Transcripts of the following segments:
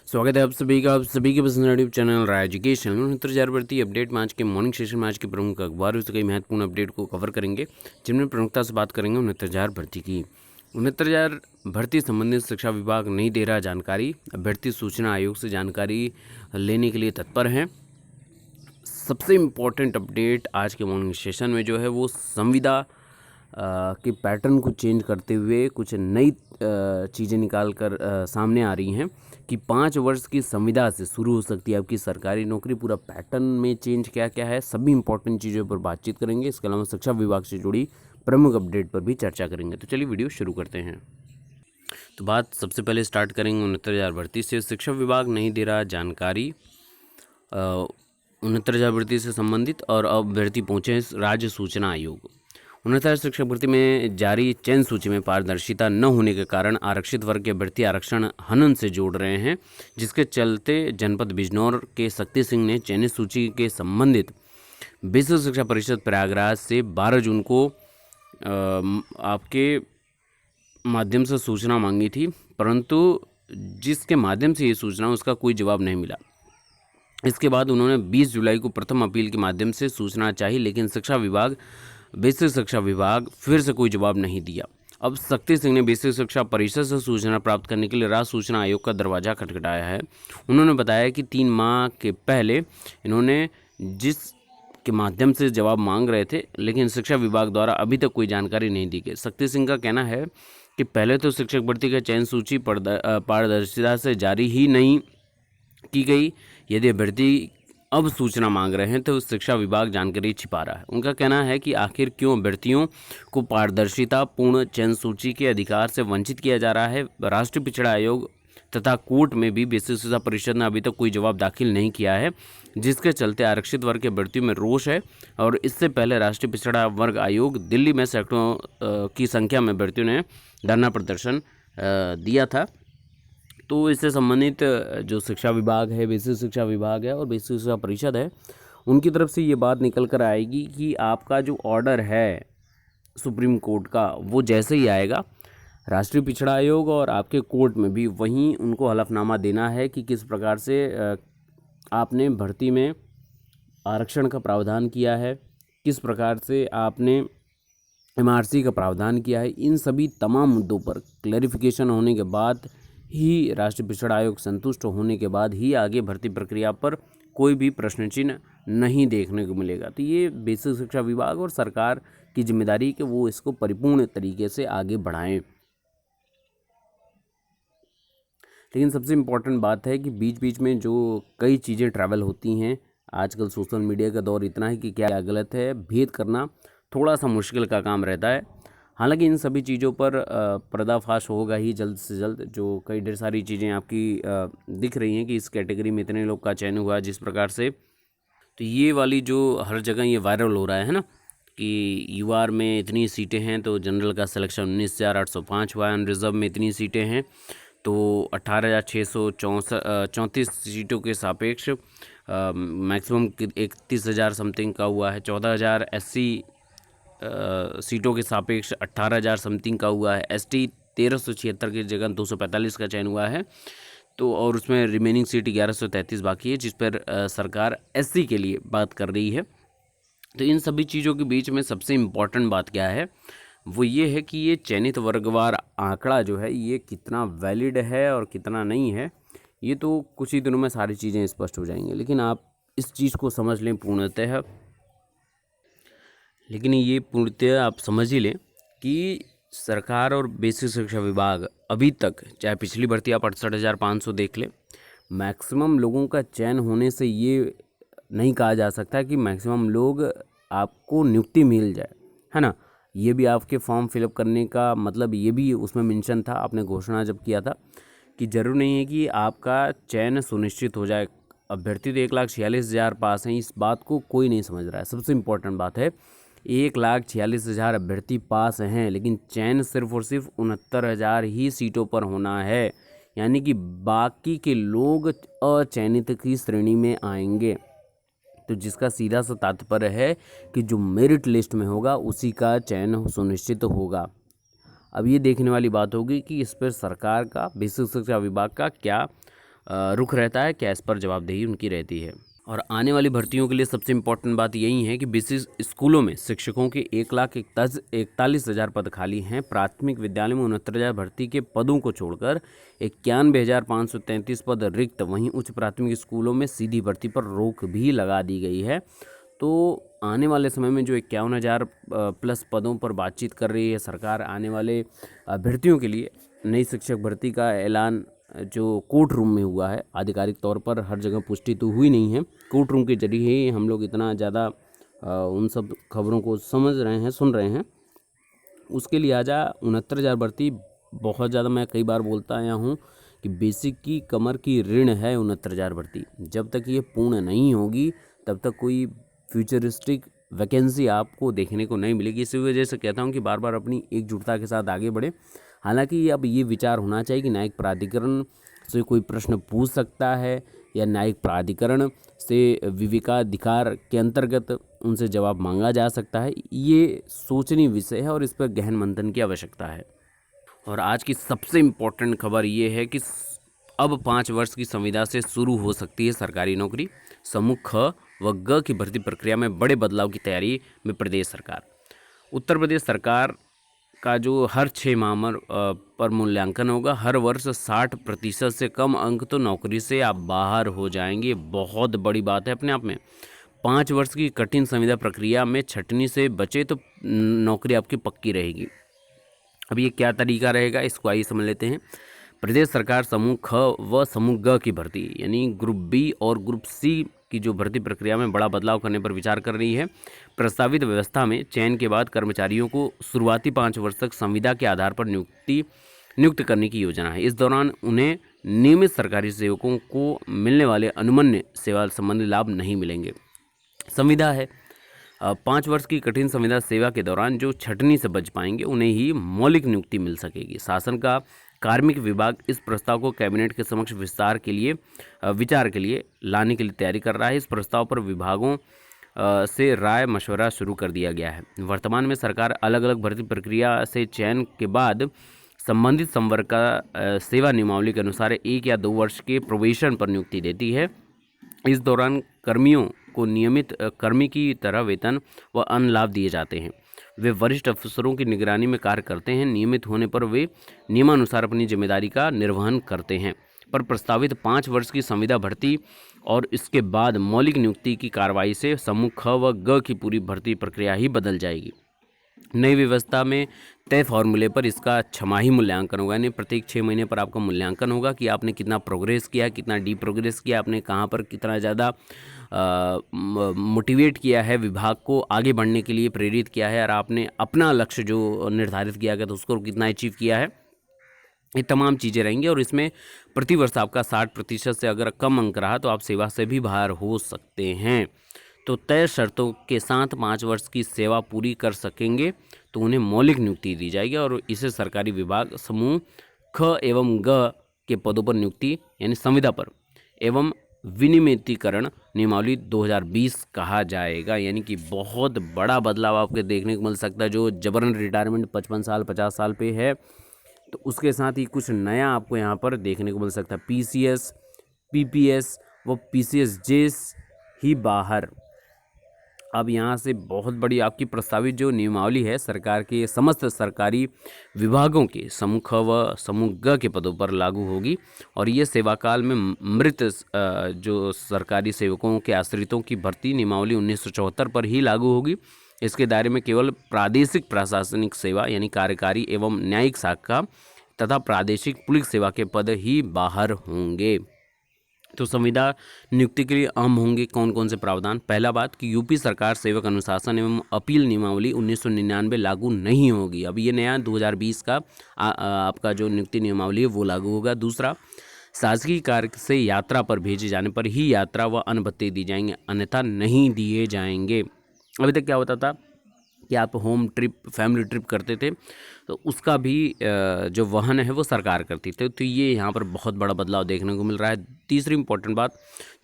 स्वागत है आप सभी के पसंद यूट्यूब चैनल राय एजुकेशन। 69,000 भर्ती अपडेट में आज के मॉर्निंग सेशन में आज के प्रमुख अखबारों से कई महत्वपूर्ण अपडेट को कवर करेंगे, जिनमें प्रमुखता से बात करेंगे 69,000 भर्ती की। 69,000 भर्ती संबंधित शिक्षा विभाग नहीं दे रहा जानकारी, अभ्यर्थी सूचना आयोग से जानकारी लेने के लिए तत्पर हैं। सबसे इम्पोर्टेंट अपडेट आज के मॉर्निंग सेशन में जो है वो संविदा के पैटर्न को चेंज करते हुए कुछ नई चीज़ें निकाल कर सामने आ रही हैं कि 5 वर्ष की संविदा से शुरू हो सकती है आपकी सरकारी नौकरी। पूरा पैटर्न में चेंज क्या क्या है, सभी इंपॉर्टेंट चीज़ों पर बातचीत करेंगे। इसके अलावा शिक्षा विभाग से जुड़ी प्रमुख अपडेट पर भी चर्चा करेंगे। तो चलिए वीडियो शुरू करते हैं। तो बात सबसे पहले स्टार्ट करेंगे 69,000 भर्ती से। शिक्षा विभाग नहीं दे रहा जानकारी 69,000 भर्ती से संबंधित, और अब अभ्यर्थी पहुँचे राज्य सूचना आयोग। 69,000 शिक्षक भर्ती में जारी चयन सूची में पारदर्शिता न होने के कारण आरक्षित वर्ग के अभ्यर्थी आरक्षण हनन से जोड़ रहे हैं, जिसके चलते जनपद बिजनौर के शक्ति सिंह ने चयनित सूची के संबंधित विश्व शिक्षा परिषद प्रयागराज से 12 जून को आपके माध्यम से सूचना मांगी थी, परंतु जिसके माध्यम से ये सूचना उसका कोई जवाब नहीं मिला। इसके बाद उन्होंने 20 जुलाई को प्रथम अपील के माध्यम से सूचना चाही, लेकिन बेसिक शिक्षा विभाग फिर से कोई जवाब नहीं दिया। अब शक्ति सिंह ने बेसिक शिक्षा परिषद से सूचना प्राप्त करने के लिए राज्य सूचना आयोग का दरवाजा खटखटाया है। उन्होंने बताया कि 3 माह के पहले इन्होंने जिस के माध्यम से जवाब मांग रहे थे, लेकिन शिक्षा विभाग द्वारा अभी तक कोई जानकारी नहीं दी गई। शक्ति सिंह का कहना है कि पहले तो शिक्षक भर्ती का चयन सूची पारदर्शिता से जारी ही नहीं की गई। यदि अभ्यर्थी अब सूचना मांग रहे हैं तो शिक्षा विभाग जानकारी छिपा रहा है। उनका कहना है कि आखिर क्यों अभ्यर्थियों को पारदर्शिता पूर्ण चयन सूची के अधिकार से वंचित किया जा रहा है। राष्ट्रीय पिछड़ा आयोग तथा कोर्ट में भी बेसिक शिक्षा परिषद ने अभी तक कोई जवाब दाखिल नहीं किया है, जिसके चलते आरक्षित वर्ग के अभ्यर्थियों में रोष है। और इससे पहले राष्ट्रीय पिछड़ा वर्ग आयोग दिल्ली में सैकड़ों की संख्या में अभ्यर्थियों ने धरना प्रदर्शन दिया था। तो इससे संबंधित जो शिक्षा विभाग है, बेसिक शिक्षा विभाग है और बेसिक शिक्षा परिषद है, उनकी तरफ से ये बात निकल कर आएगी कि आपका जो ऑर्डर है सुप्रीम कोर्ट का, वो जैसे ही आएगा राष्ट्रीय पिछड़ा आयोग और आपके कोर्ट में भी वहीं उनको हलफनामा देना है कि किस प्रकार से आपने भर्ती में आरक्षण का प्रावधान किया है, किस प्रकार से आपने MRC का प्रावधान किया है। इन सभी तमाम मुद्दों पर क्लैरिफिकेशन होने के बाद ही, राष्ट्रीय पिछड़ा आयोग संतुष्ट होने के बाद ही आगे भर्ती प्रक्रिया पर कोई भी प्रश्न चिन्ह नहीं देखने को मिलेगा। तो ये बेसिक शिक्षा विभाग और सरकार की जिम्मेदारी है कि वो इसको परिपूर्ण तरीके से आगे बढ़ाएं। लेकिन सबसे इम्पोर्टेंट बात है कि बीच बीच में जो कई चीज़ें ट्रैवल होती हैं, आजकल सोशल मीडिया का दौर इतना है कि क्या गलत है भेद करना थोड़ा सा मुश्किल का काम रहता है। हालांकि इन सभी चीज़ों पर पर्दाफाश होगा ही जल्द से जल्द। जो कई ढेर सारी चीज़ें आपकी दिख रही हैं कि इस कैटेगरी में इतने लोग का चयन हुआ जिस प्रकार से, तो ये वाली जो हर जगह ये वायरल हो रहा है ना कि UR में इतनी सीटें हैं, तो जनरल का सिलेक्शन 19,805 हुआ है, अनरिजर्व में इतनी सीटें हैं तो 18,634 सीटों के सापेक्ष मैक्सिमम 31,000 समथिंग का हुआ है। 14,000 SC सीटों के सापेक्ष 18,000 समथिंग का हुआ है। ST 1376 की जगह 245 का चयन हुआ है। तो और उसमें रिमेनिंग सीट 1133 बाकी है, जिस पर सरकार SC के लिए बात कर रही है। तो इन सभी चीज़ों के बीच में सबसे इम्पॉर्टेंट बात क्या है, वो ये है कि ये चयनित वर्गवार आंकड़ा जो है ये कितना वैलिड है और कितना नहीं है, ये तो कुछ ही दिनों में सारी चीज़ें स्पष्ट हो जाएंगी। लेकिन आप इस चीज़ को समझ लें पूर्णतः, लेकिन ये पूर्णतः आप समझ ही लें कि सरकार और बेसिक शिक्षा विभाग अभी तक, चाहे पिछली भर्ती आप 68,500 देख लें, मैक्सिमम लोगों का चयन होने से ये नहीं कहा जा सकता कि मैक्सिमम लोग आपको नियुक्ति मिल जाए, है ना। ये भी आपके फॉर्म फिलअप करने का मतलब ये भी उसमें मेंशन था, आपने घोषणा जब किया था कि जरूर नहीं है कि आपका चयन सुनिश्चित हो जाए। अभ्यर्थी तो 1,46,000 पास हैं, इस बात को कोई नहीं समझ रहा है। सबसे इम्पोर्टेंट बात है 1,46,000 अभ्यर्थी पास हैं, लेकिन चयन सिर्फ और सिर्फ 69,000 ही सीटों पर होना है, यानी कि बाकी के लोग अचयनित की श्रेणी में आएंगे। तो जिसका सीधा सा तात्पर्य है कि जो मेरिट लिस्ट में होगा उसी का चयन सुनिश्चित होगा। अब ये देखने वाली बात होगी कि इस पर सरकार का, बेसिक शिक्षा विभाग का क्या रुख रहता है, क्या इस पर जवाबदेही उनकी रहती है। और आने वाली भर्तियों के लिए सबसे इम्पोर्टेंट बात यही है कि बीसी स्कूलों में शिक्षकों के 1,41,000 पद खाली हैं। प्राथमिक विद्यालय में 69,000 भर्ती के पदों को छोड़कर 91,533 पद रिक्त। वहीं उच्च प्राथमिक स्कूलों में सीधी भर्ती पर रोक भी लगा दी गई है। तो आने वाले समय में जो 51,000 प्लस पदों पर बातचीत कर रही है सरकार, आने वाले अभ्यर्थियों के लिए नई शिक्षक भर्ती का ऐलान जो कोर्ट रूम में हुआ है, आधिकारिक तौर पर हर जगह पुष्टि तो हुई नहीं है, कोर्ट रूम के जरिए ही हम लोग इतना ज़्यादा उन सब खबरों को समझ रहे हैं, सुन रहे हैं। उसके लिहाजा 69,000 भर्ती बहुत ज़्यादा, मैं कई बार बोलता आया हूँ कि बेसिक की कमर की ऋण है 69,000 भर्ती। जब तक ये पूर्ण नहीं होगी तब तक कोई फ्यूचरिस्टिक वैकेंसी आपको देखने को नहीं मिलेगी। इसी वजह से कहता हूँ कि बार बार अपनी एकजुटता के साथ आगे बढ़े। हालांकि अब ये विचार होना चाहिए कि न्यायिक प्राधिकरण से कोई प्रश्न पूछ सकता है या न्यायिक प्राधिकरण से विवेकाधिकार के अंतर्गत उनसे जवाब मांगा जा सकता है। ये सोचनीय विषय है और इस पर गहन मंथन की आवश्यकता है। और आज की सबसे इम्पोर्टेंट खबर ये है कि अब 5 वर्ष की संविदा से शुरू हो सकती है सरकारी नौकरी। समूह ख व ग की भर्ती प्रक्रिया में बड़े बदलाव की तैयारी में प्रदेश सरकार। उत्तर प्रदेश सरकार का जो हर 6 माह पर मूल्यांकन होगा। हर वर्ष 60% से कम अंक तो नौकरी से आप बाहर हो जाएंगे। बहुत बड़ी बात है अपने आप में। 5 वर्ष की कठिन संविदा प्रक्रिया में छंटनी से बचे तो नौकरी आपकी पक्की रहेगी। अब ये क्या तरीका रहेगा, इसको आइए समझ लेते हैं। प्रदेश सरकार समूह ख व समूह ग की भर्ती यानी ग्रुप बी और ग्रुप सी की जो भर्ती प्रक्रिया में बड़ा बदलाव करने पर विचार कर रही है। प्रस्तावित व्यवस्था में चयन के बाद कर्मचारियों को शुरुआती 5 वर्ष तक संविदा के आधार पर नियुक्त करने की योजना है। इस दौरान उन्हें नियमित सरकारी सेवकों को मिलने वाले अनुमन्य सेवा संबंधी लाभ नहीं मिलेंगे। संविदा है 5 वर्ष की कठिन संविदा सेवा के दौरान जो छंटनी से बच पाएंगे उन्हें ही मौलिक नियुक्ति मिल सकेगी। शासन का कार्मिक विभाग इस प्रस्ताव को कैबिनेट के समक्ष विचार के लिए लाने के लिए तैयारी कर रहा है। इस प्रस्ताव पर विभागों से राय मशवरा शुरू कर दिया गया है। वर्तमान में सरकार अलग अलग भर्ती प्रक्रिया से चयन के बाद संबंधित संवर्ग का सेवा नियमावली के अनुसार 1 या 2 वर्ष के प्रोबेशन पर नियुक्ति देती है। इस दौरान कर्मियों को नियमित कर्मी की तरह वेतन व अन्य लाभ दिए जाते हैं। वे वरिष्ठ अफसरों की निगरानी में कार्य करते हैं। नियमित होने पर वे नियमानुसार अपनी जिम्मेदारी का निर्वहन करते हैं। पर प्रस्तावित 5 वर्ष की संविदा भर्ती और इसके बाद मौलिक नियुक्ति की कार्रवाई से समूह ख व ग की पूरी भर्ती प्रक्रिया ही बदल जाएगी। नई व्यवस्था में तय फॉर्मूले पर इसका छमाही मूल्यांकन होगा, यानी प्रत्येक 6 महीने पर आपका मूल्यांकन होगा कि आपने कितना प्रोग्रेस किया, कितना डी प्रोग्रेस किया, आपने कहाँ पर कितना ज़्यादा मोटिवेट किया है, विभाग को आगे बढ़ने के लिए प्रेरित किया है, और आपने अपना लक्ष्य जो निर्धारित किया गया तो उसको कितना अचीव किया है। ये तमाम चीज़ें रहेंगी और इसमें प्रति वर्ष आपका 60% से अगर कम अंक रहा तो आप सेवा से भी बाहर हो सकते हैं। तो तय शर्तों के साथ 5 वर्ष की सेवा पूरी कर सकेंगे तो उन्हें मौलिक नियुक्ति दी जाएगी और इसे सरकारी विभाग समूह ख एवं ग के पदों पर नियुक्ति यानी संविदा पर एवं विनियमितीकरण नियमावली 2020 कहा जाएगा। यानी कि बहुत बड़ा बदलाव आपको देखने को मिल सकता है। जो जबरन रिटायरमेंट 55 साल 50 साल पे है तो उसके साथ ही कुछ नया आपको यहाँ पर देखने को मिल सकता है। PCS PPS व PCSJs ही बाहर। अब यहाँ से बहुत बड़ी आपकी प्रस्तावित जो नियमावली है सरकार के समस्त सरकारी विभागों के समूह ख व समूह ग के पदों पर लागू होगी और ये सेवा काल में मृत जो सरकारी सेवकों के आश्रितों की भर्ती नियमावली 1974 पर ही लागू होगी। इसके दायरे में केवल प्रादेशिक प्रशासनिक सेवा यानी कार्यकारी एवं न्यायिक शाखा तथा प्रादेशिक पुलिस सेवा के पद ही बाहर होंगे। तो संविदा नियुक्ति के लिए अहम होंगे कौन कौन से प्रावधान। पहला बात कि यूपी सरकार सेवक अनुशासन एवं अपील नियमावली 1999 लागू नहीं होगी। अब ये नया 2020 का आपका जो नियुक्ति नियमावली है वो लागू होगा। दूसरा, शासकीय कार्य से यात्रा पर भेजे जाने पर ही यात्रा व अन्न भत्ते दिए जाएंगे, अन्यथा नहीं दिए जाएंगे। अभी तक क्या होता था कि आप होम ट्रिप फैमिली ट्रिप करते थे तो उसका भी जो वहन है वो सरकार करती थी। तो ये यहाँ पर बहुत बड़ा बदलाव देखने को मिल रहा है। तीसरी इंपॉर्टेंट बात,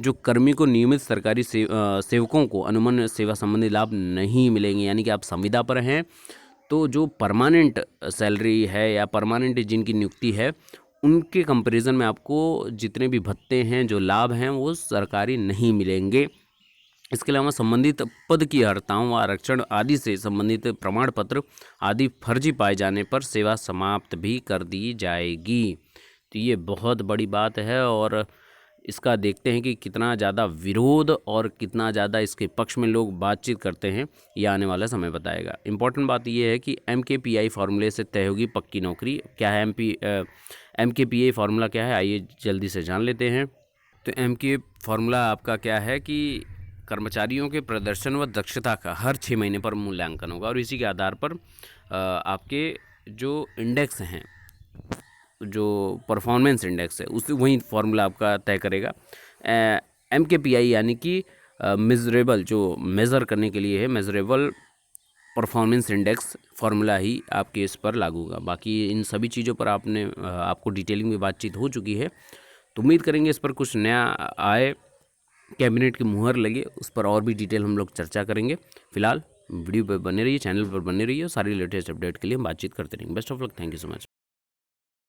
जो कर्मी को नियमित सरकारी सेवकों को अनुमन्य सेवा संबंधी लाभ नहीं मिलेंगे। यानी कि आप संविदा पर हैं तो जो परमानेंट सैलरी है या परमानेंट जिनकी नियुक्ति है उनके कंपैरिजन में आपको जितने भी भत्ते हैं, जो लाभ हैं, वो सरकारी नहीं मिलेंगे। इसके अलावा संबंधित पद की अर्हताओं व आरक्षण आदि से संबंधित प्रमाण पत्र आदि फर्जी पाए जाने पर सेवा समाप्त भी कर दी जाएगी। तो ये बहुत बड़ी बात है और इसका देखते हैं कि कितना ज़्यादा विरोध और कितना ज़्यादा इसके पक्ष में लोग बातचीत करते हैं, ये आने वाला समय बताएगा। इम्पॉर्टेंट बात ये है कि MKPI फार्मूले से तय होगी पक्की नौकरी। क्या है MKPI फार्मूला क्या है, आइए जल्दी से जान लेते हैं। तो MK फार्मूला आपका क्या है कि कर्मचारियों के प्रदर्शन व दक्षता का हर 6 महीने पर मूल्यांकन होगा और इसी के आधार पर आपके जो इंडेक्स हैं, जो परफॉर्मेंस इंडेक्स है, उस वही फार्मूला आपका तय करेगा। MKPI यानी कि मेजरेबल, जो मेज़र करने के लिए है, मेजरेबल परफॉर्मेंस इंडेक्स फार्मूला ही आपके इस पर लागू होगा। बाकी इन सभी चीज़ों पर आपको डिटेलिंग में बातचीत हो चुकी है, तो उम्मीद करेंगे इस पर कुछ नया आए, कैबिनेट की मुहर लगे, उस पर और भी डिटेल हम लोग चर्चा करेंगे। फिलहाल वीडियो पर बने रहिए, चैनल पर बने रहिए, सारी लेटेस्ट अपडेट के लिए हम बातचीत करते रहेंगे। Best of luck, thank you so much.